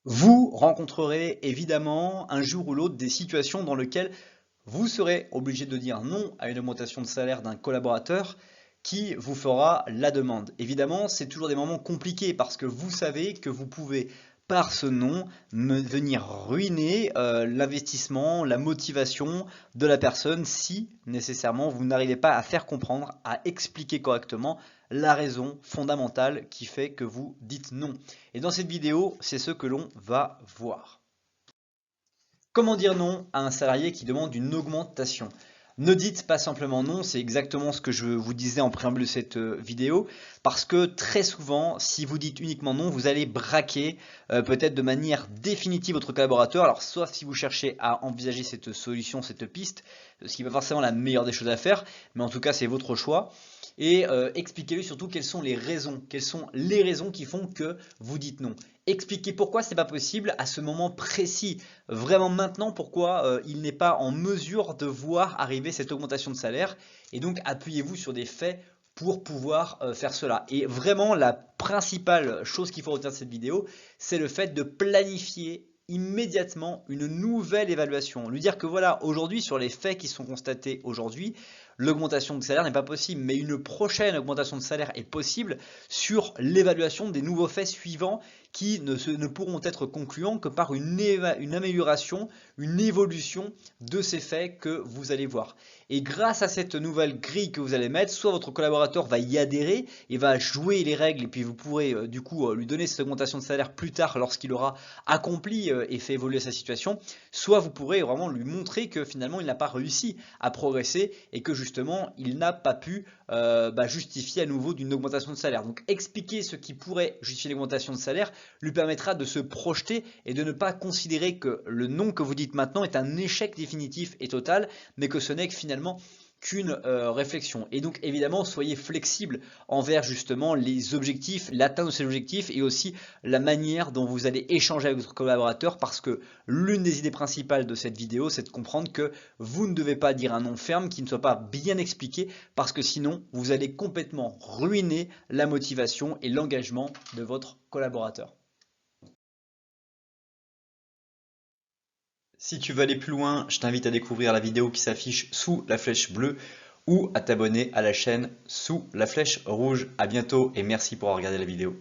Vous rencontrerez évidemment un jour ou l'autre des situations dans lesquelles vous serez obligé de dire non à une augmentation de salaire d'un collaborateur qui vous fera la demande. Évidemment, c'est toujours des moments compliqués parce que vous savez que vous pouvez, par ce non, venir ruiner l'investissement, la motivation de la personne si nécessairement vous n'arrivez pas à faire comprendre, à expliquer correctement la raison fondamentale qui fait que vous dites non. Et dans cette vidéo, c'est ce que l'on va voir. Comment dire non à un salarié qui demande une augmentation? Ne dites pas simplement non, c'est exactement ce que je vous disais en préambule de cette vidéo, parce que très souvent, si vous dites uniquement non, vous allez braquer peut-être de manière définitive votre collaborateur. Alors, soit si vous cherchez à envisager cette solution, cette piste, ce qui n'est pas forcément la meilleure des choses à faire, mais en tout cas, c'est votre choix. Et expliquez-lui surtout quelles sont les raisons qui font que vous dites non. Expliquez pourquoi c'est pas possible à ce moment précis, vraiment maintenant pourquoi il n'est pas en mesure de voir arriver cette augmentation de salaire et donc appuyez-vous sur des faits pour pouvoir faire cela. Et vraiment la principale chose qu'il faut retenir de cette vidéo, c'est le fait de planifier immédiatement une nouvelle évaluation. Lui dire que voilà, aujourd'hui, sur les faits qui sont constatés aujourd'hui, l'augmentation de salaire n'est pas possible, mais une prochaine augmentation de salaire est possible sur l'évaluation des nouveaux faits suivants qui ne pourront être concluants que par une amélioration, une évolution de ces faits que vous allez voir. Et grâce à cette nouvelle grille que vous allez mettre, soit votre collaborateur va y adhérer et va jouer les règles et puis vous pourrez du coup lui donner cette augmentation de salaire plus tard lorsqu'il aura accompli et fait évoluer sa situation, soit vous pourrez vraiment lui montrer que finalement il n'a pas réussi à progresser et que justement il n'a pas pu justifier à nouveau d'une augmentation de salaire. Donc expliquer ce qui pourrait justifier l'augmentation de salaire lui permettra de se projeter et de ne pas considérer que le non que vous dites maintenant est un échec définitif et total, mais que ce n'est que finalement qu'une réflexion. Et donc évidemment, soyez flexible envers justement les objectifs, l'atteinte de ces objectifs et aussi la manière dont vous allez échanger avec votre collaborateur parce que l'une des idées principales de cette vidéo, c'est de comprendre que vous ne devez pas dire un non ferme qui ne soit pas bien expliqué parce que sinon, vous allez complètement ruiner la motivation et l'engagement de votre collaborateur. Si tu veux aller plus loin, je t'invite à découvrir la vidéo qui s'affiche sous la flèche bleue ou à t'abonner à la chaîne sous la flèche rouge. À bientôt et merci pour avoir regardé la vidéo.